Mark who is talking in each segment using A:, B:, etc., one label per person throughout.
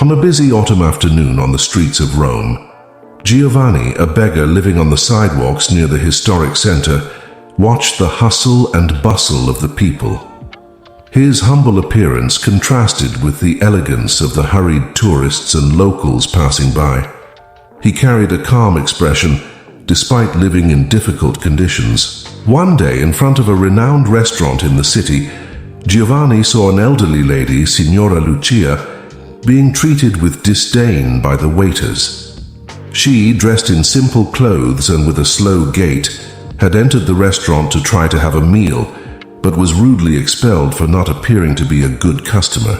A: On a busy autumn afternoon on the streets of Rome, Giovanni, a beggar living on the sidewalks near the historic center, watched the hustle and bustle of the people. His humble appearance contrasted with the elegance of the hurried tourists and locals passing by. He carried a calm expression, despite living in difficult conditions. One day, in front of a renowned restaurant in the city, Giovanni saw an elderly lady, Signora Lucia, being treated with disdain by the waiters. She, dressed in simple clothes and with a slow gait, had entered the restaurant to try to have a meal, but was rudely expelled for not appearing to be a good customer.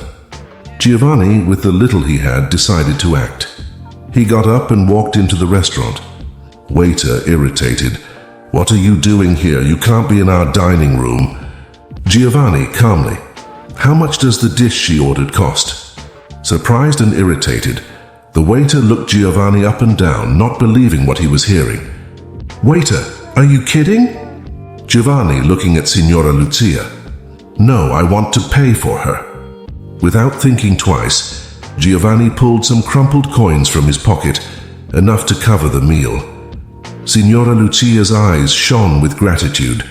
A: Giovanni, with the little he had, decided to act. He got up and walked into the restaurant. Waiter, irritated, "What are you doing here? You can't be in our dining room." Giovanni, calmly, "How much does the dish she ordered cost?" Surprised and irritated, the waiter looked Giovanni up and down, not believing what he was hearing. "Waiter, are you kidding?" Giovanni, looking at Signora Lucia. "No, I want to pay for her." Without thinking twice, Giovanni pulled some crumpled coins from his pocket, enough to cover the meal. Signora Lucia's eyes shone with gratitude.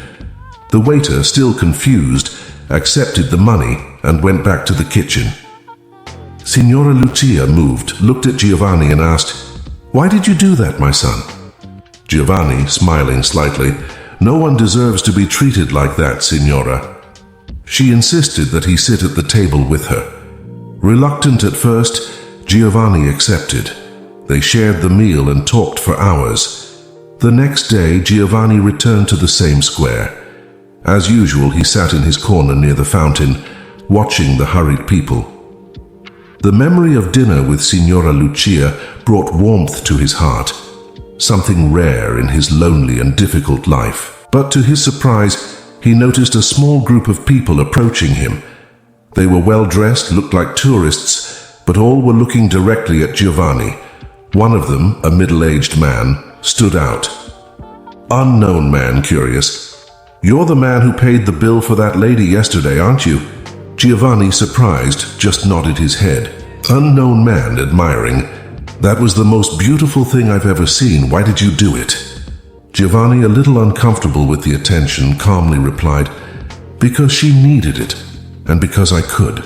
A: The waiter, still confused, accepted the money and went back to the kitchen. Signora Lucia, moved, looked at Giovanni and asked, "Why did you do that, my son?" Giovanni, smiling slightly, "No one deserves to be treated like that, Signora." She insisted that he sit at the table with her. Reluctant at first, Giovanni accepted. They shared the meal and talked for hours. The next day, Giovanni returned to the same square. As usual, he sat in his corner near the fountain, watching the hurried people. The memory of dinner with Signora Lucia brought warmth to his heart, something rare in his lonely and difficult life. But to his surprise, he noticed a small group of people approaching him. They were well-dressed, looked like tourists, but all were looking directly at Giovanni. One of them, a middle-aged man, stood out. Unknown man, curious. "You're the man who paid the bill for that lady yesterday, aren't you?" Giovanni, surprised, just nodded his head. Unknown man, admiring, "That was the most beautiful thing I've ever seen. Why did you do it?" Giovanni, a little uncomfortable with the attention, calmly replied, "Because she needed it, and because I could."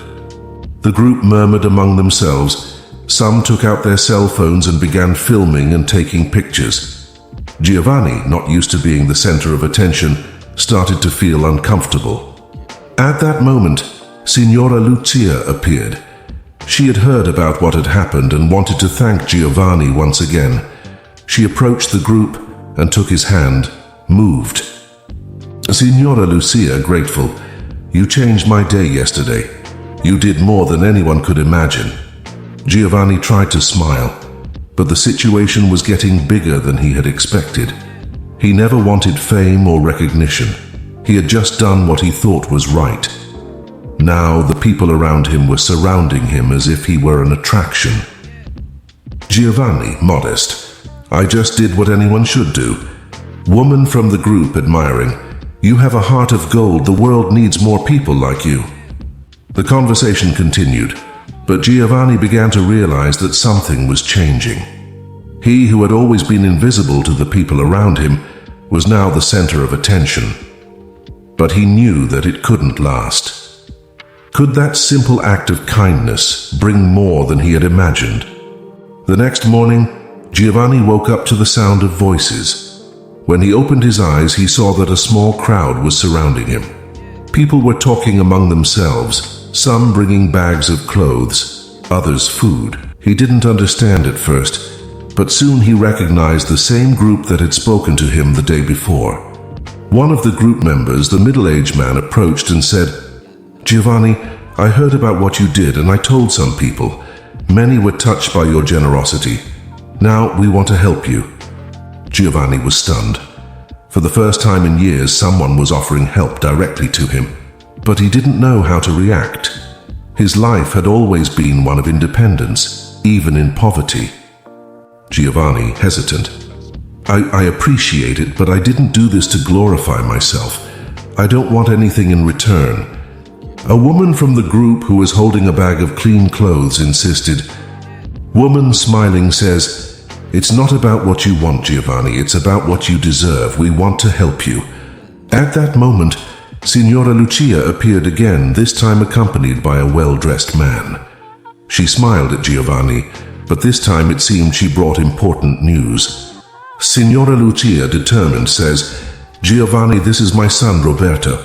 A: The group murmured among themselves. Some took out their cell phones and began filming and taking pictures. Giovanni, not used to being the center of attention, started to feel uncomfortable. At that moment, Signora Lucia appeared. She had heard about what had happened and wanted to thank Giovanni once again. She approached the group and took his hand, moved. "Signora Lucia, grateful. You changed my day yesterday. You did more than anyone could imagine." Giovanni tried to smile, but the situation was getting bigger than he had expected. He never wanted fame or recognition. He had just done what he thought was right. Now the people around him were surrounding him as if he were an attraction. Giovanni, modest. "I just did what anyone should do." Woman from the group, admiring. "You have a heart of gold. The world needs more people like you." The conversation continued, but Giovanni began to realize that something was changing. He, who had always been invisible to the people around him, was now the center of attention. But he knew that it couldn't last. Could that simple act of kindness bring more than he had imagined? The next morning, Giovanni woke up to the sound of voices. When he opened his eyes, he saw that a small crowd was surrounding him. People were talking among themselves, some bringing bags of clothes, others food. He didn't understand at first, but soon he recognized the same group that had spoken to him the day before. One of the group members, the middle-aged man, approached and said, "Giovanni, I heard about what you did and I told some people. Many were touched by your generosity. Now we want to help you." Giovanni was stunned. For the first time in years, someone was offering help directly to him, but he didn't know how to react. His life had always been one of independence, even in poverty. Giovanni, hesitant. I appreciate it, but I didn't do this to glorify myself. I don't want anything in return." A woman from the group who was holding a bag of clean clothes insisted, Woman smiling says, "It's not about what you want, Giovanni, it's about what you deserve. We want to help you." At that moment, Signora Lucia appeared again, this time accompanied by a well-dressed man. She smiled at Giovanni, but this time it seemed she brought important news. Signora Lucia, determined, says, "Giovanni, this is my son Roberto.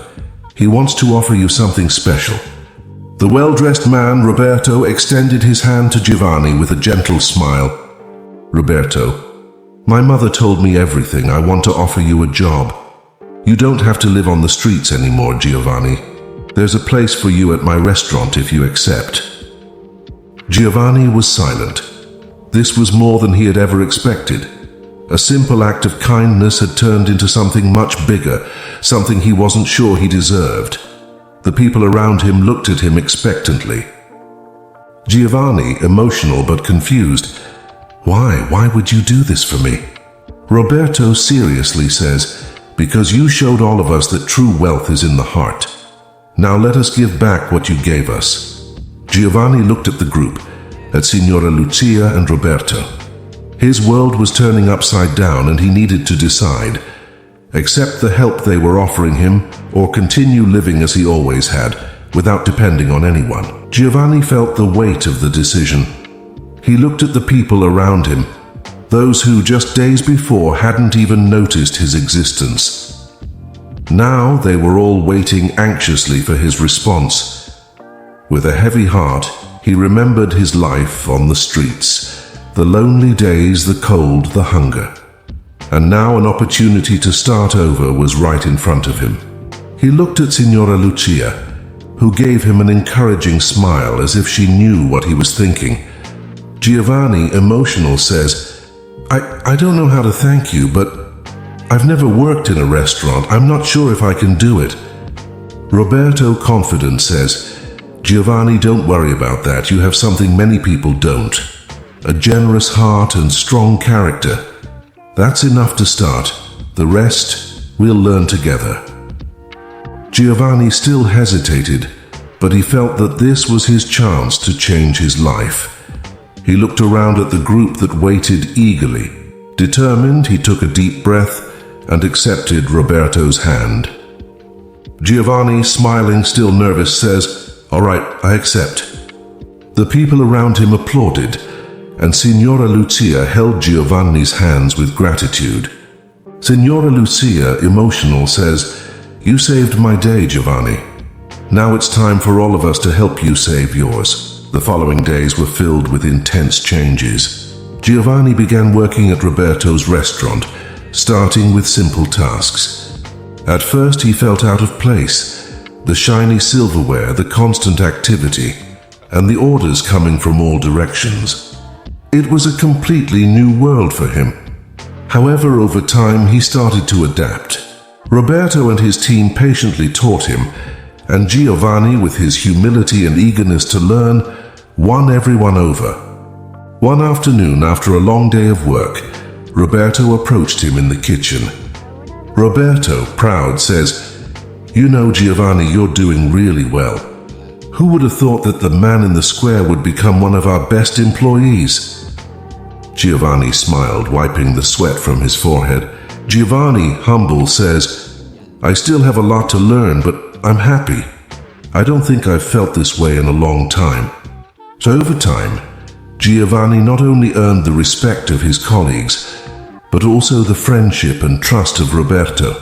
A: He wants to offer you something special." The well-dressed man, Roberto, extended his hand to Giovanni with a gentle smile. "Roberto, my mother told me everything. I want to offer you a job. You don't have to live on the streets anymore, Giovanni. There's a place for you at my restaurant if you accept." Giovanni was silent. This was more than he had ever expected. A simple act of kindness had turned into something much bigger, something he wasn't sure he deserved. The people around him looked at him expectantly. Giovanni, emotional but confused, Why would you do this for me?" Roberto seriously says, "Because you showed all of us that true wealth is in the heart. Now let us give back what you gave us." Giovanni looked at the group, at Signora Lucia and Roberto. His world was turning upside down and he needed to decide: accept the help they were offering him or continue living as he always had, without depending on anyone. Giovanni felt the weight of the decision. He looked at the people around him, those who just days before hadn't even noticed his existence. Now they were all waiting anxiously for his response. With a heavy heart, he remembered his life on the streets, the lonely days, the cold, the hunger. And now an opportunity to start over was right in front of him. He looked at Signora Lucia, who gave him an encouraging smile as if she knew what he was thinking. Giovanni, emotional, says, I don't know how to thank you, but I've never worked in a restaurant. I'm not sure if I can do it." Roberto, confident, says, "Giovanni, don't worry about that. You have something many people don't. A generous heart and strong character. That's enough to start. The rest, we'll learn together." Giovanni still hesitated, but he felt that this was his chance to change his life. He looked around at the group that waited eagerly. Determined, he took a deep breath and accepted Roberto's hand. Giovanni, smiling, still nervous, says, "All right, I accept." The people around him applauded, and Signora Lucia held Giovanni's hands with gratitude. Signora Lucia, emotional, says, "You saved my day, Giovanni. Now it's time for all of us to help you save yours." The following days were filled with intense changes. Giovanni began working at Roberto's restaurant, starting with simple tasks. At first he felt out of place. The shiny silverware, the constant activity, and the orders coming from all directions. It was a completely new world for him. However, over time he started to adapt. Roberto and his team patiently taught him, and Giovanni, with his humility and eagerness to learn, won everyone over. One afternoon, after a long day of work, Roberto approached him in the kitchen. Roberto, proud, says, "You know, Giovanni, you're doing really well. Who would have thought that the man in the square would become one of our best employees?" Giovanni smiled, wiping the sweat from his forehead. Giovanni, humble, says, "I still have a lot to learn, but I'm happy. I don't think I've felt this way in a long time." So over time, Giovanni not only earned the respect of his colleagues, but also the friendship and trust of Roberto.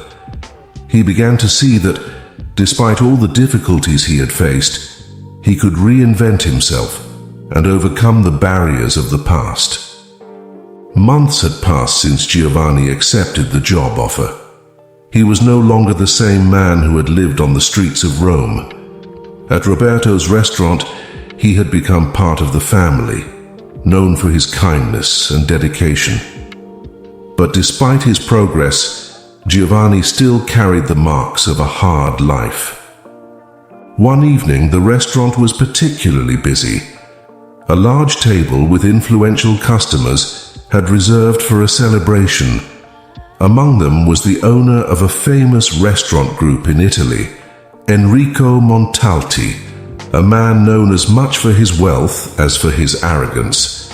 A: He began to see that, despite all the difficulties he had faced, he could reinvent himself and overcome the barriers of the past. Months had passed since Giovanni accepted the job offer. He was no longer the same man who had lived on the streets of Rome. At Roberto's restaurant, he had become part of the family, known for his kindness and dedication. But despite his progress, Giovanni still carried the marks of a hard life. One evening, the restaurant was particularly busy. A large table with influential customers had reserved for a celebration. Among them was the owner of a famous restaurant group in Italy, Enrico Montalti, a man known as much for his wealth as for his arrogance.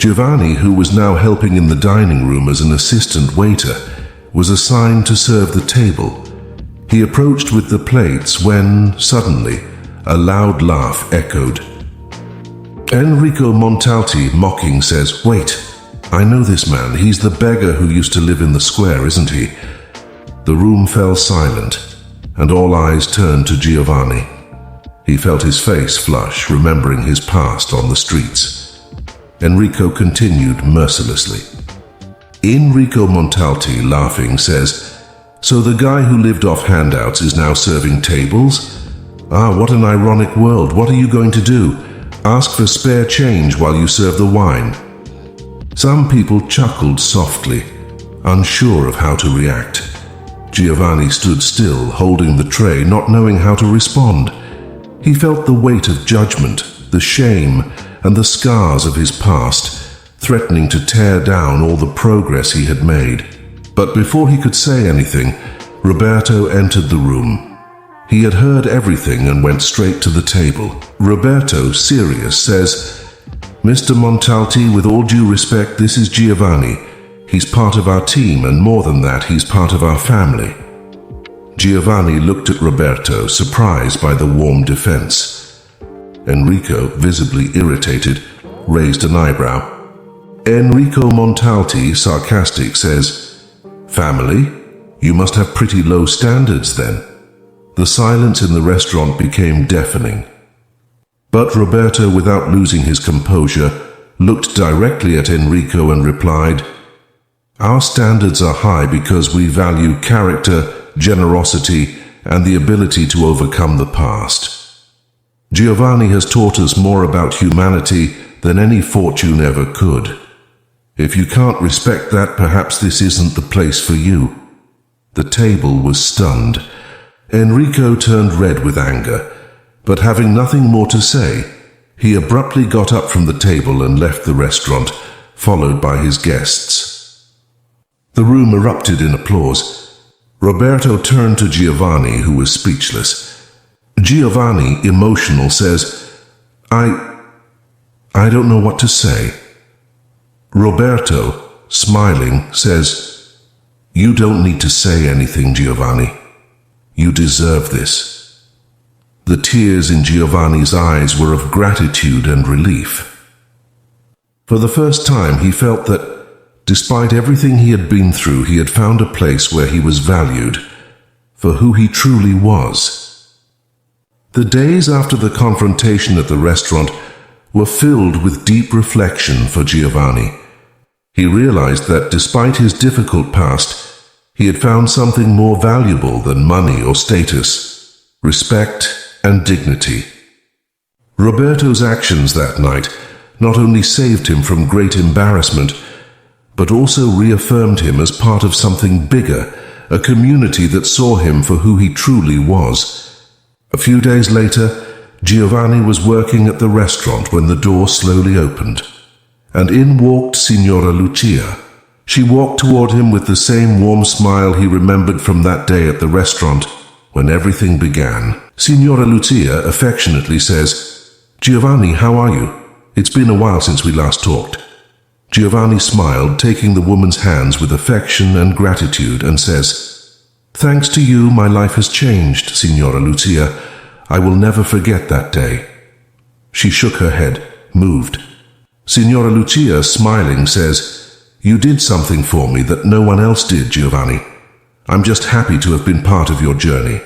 A: Giovanni, who was now helping in the dining room as an assistant waiter, was assigned to serve the table. He approached with the plates when, suddenly, a loud laugh echoed. Enrico Montalti, mocking, says, "Wait, I know this man. He's the beggar who used to live in the square, isn't he?" The room fell silent, and all eyes turned to Giovanni. He felt his face flush, remembering his past on the streets. Enrico continued mercilessly. Enrico Montalti, laughing, says, "So the guy who lived off handouts is now serving tables? Ah, what an ironic world. What are you going to do? Ask for spare change while you serve the wine?" Some people chuckled softly, unsure of how to react. Giovanni stood still, holding the tray, not knowing how to respond. He felt the weight of judgment, the shame, and the scars of his past, threatening to tear down all the progress he had made. But before he could say anything, Roberto entered the room. He had heard everything and went straight to the table. Roberto, serious, says, "Mr. Montalti, with all due respect, this is Giovanni. He's part of our team, and more than that, he's part of our family." Giovanni looked at Roberto, surprised by the warm defense. Enrico, visibly irritated, raised an eyebrow. Enrico Montalti, sarcastic, says, "Family? You must have pretty low standards then." The silence in the restaurant became deafening. But Roberto, without losing his composure, looked directly at Enrico and replied, "Our standards are high because we value character, generosity, and the ability to overcome the past. Giovanni has taught us more about humanity than any fortune ever could. If you can't respect that, perhaps this isn't the place for you." The table was stunned. Enrico turned red with anger, but having nothing more to say, he abruptly got up from the table and left the restaurant, followed by his guests. The room erupted in applause. Roberto turned to Giovanni, who was speechless. Giovanni, emotional, says, I don't know what to say." Roberto, smiling, says, "You don't need to say anything, Giovanni. You deserve this." The tears in Giovanni's eyes were of gratitude and relief. For the first time, he felt that, despite everything he had been through, he had found a place where he was valued for who he truly was. The days after the confrontation at the restaurant were filled with deep reflection for Giovanni. He realized that despite his difficult past, he had found something more valuable than money or status: respect and dignity. Roberto's actions that night not only saved him from great embarrassment, but also reaffirmed him as part of something bigger, a community that saw him for who he truly was. A few days later, Giovanni was working at the restaurant when the door slowly opened, and in walked Signora Lucia. She walked toward him with the same warm smile he remembered from that day at the restaurant when everything began. Signora Lucia affectionately says, "Giovanni, how are you? It's been a while since we last talked." Giovanni smiled, taking the woman's hands with affection and gratitude, and says, "Thanks to you, my life has changed, Signora Lucia. I will never forget that day." She shook her head, moved. Signora Lucia, smiling, says, "You did something for me that no one else did, Giovanni. I'm just happy to have been part of your journey."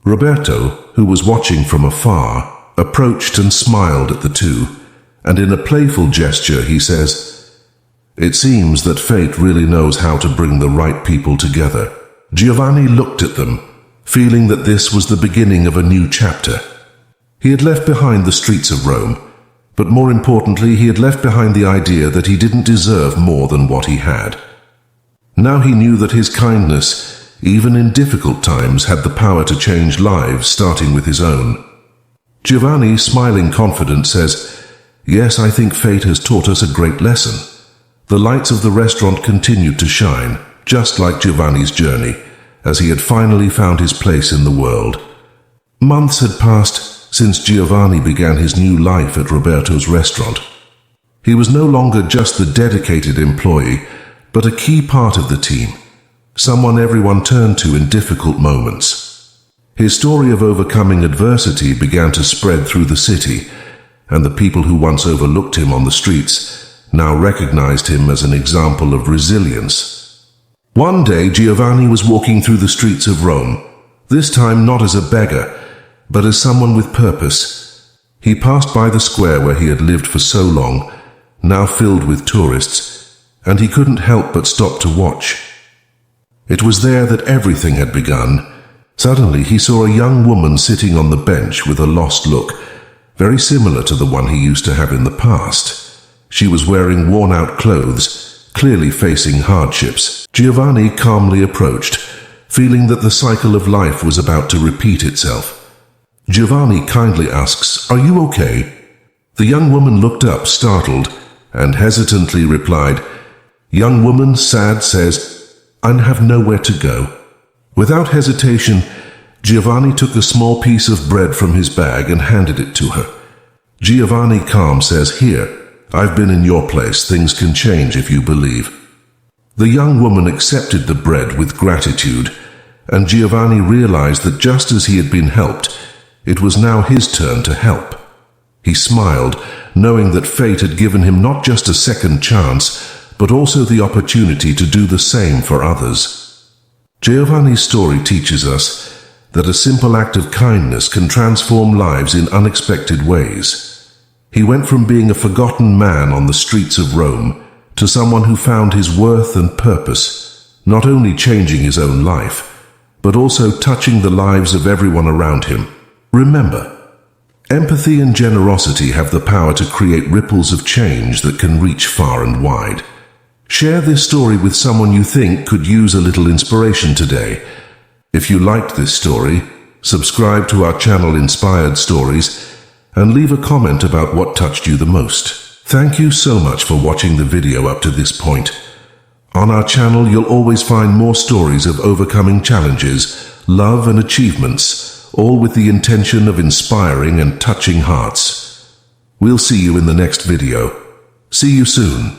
A: Roberto, who was watching from afar, approached and smiled at the two, and in a playful gesture he says, "It seems that fate really knows how to bring the right people together." Giovanni looked at them, feeling that this was the beginning of a new chapter. He had left behind the streets of Rome, but more importantly, he had left behind the idea that he didn't deserve more than what he had. Now he knew that his kindness, even in difficult times, had the power to change lives, starting with his own. Giovanni, smiling confident, says, "Yes, I think fate has taught us a great lesson." The lights of the restaurant continued to shine, just like Giovanni's journey, as he had finally found his place in the world. Months had passed since Giovanni began his new life at Roberto's restaurant. He was no longer just the dedicated employee, but a key part of the team, someone everyone turned to in difficult moments. His story of overcoming adversity began to spread through the city, and the people who once overlooked him on the streets now recognized him as an example of resilience. One day, Giovanni was walking through the streets of Rome, this time not as a beggar, but as someone with purpose. He passed by the square where he had lived for so long, now filled with tourists, and he couldn't help but stop to watch. It was there that everything had begun. Suddenly he saw a young woman sitting on the bench with a lost look, very similar to the one he used to have in the past. She was wearing worn-out clothes, clearly facing hardships. Giovanni calmly approached, feeling that the cycle of life was about to repeat itself. Giovanni kindly asks, "Are you okay?" The young woman looked up, startled, and hesitantly replied, "Young woman, sad, says, I have nowhere to go." Without hesitation, Giovanni took a small piece of bread from his bag and handed it to her. Giovanni, calm, says, "Here, I've been in your place. Things can change if you believe." The young woman accepted the bread with gratitude, and Giovanni realized that just as he had been helped, it was now his turn to help. He smiled, knowing that fate had given him not just a second chance, but also the opportunity to do the same for others. Giovanni's story teaches us that a simple act of kindness can transform lives in unexpected ways. He went from being a forgotten man on the streets of Rome to someone who found his worth and purpose, not only changing his own life, but also touching the lives of everyone around him. Remember, empathy and generosity have the power to create ripples of change that can reach far and wide. Share this story with someone you think could use a little inspiration today. If you liked this story, subscribe to our channel Inspired Stories and leave a comment about what touched you the most. Thank you so much for watching the video up to this point. On our channel, you'll always find more stories of overcoming challenges, love and achievements, all with the intention of inspiring and touching hearts. We'll see you in the next video. See you soon.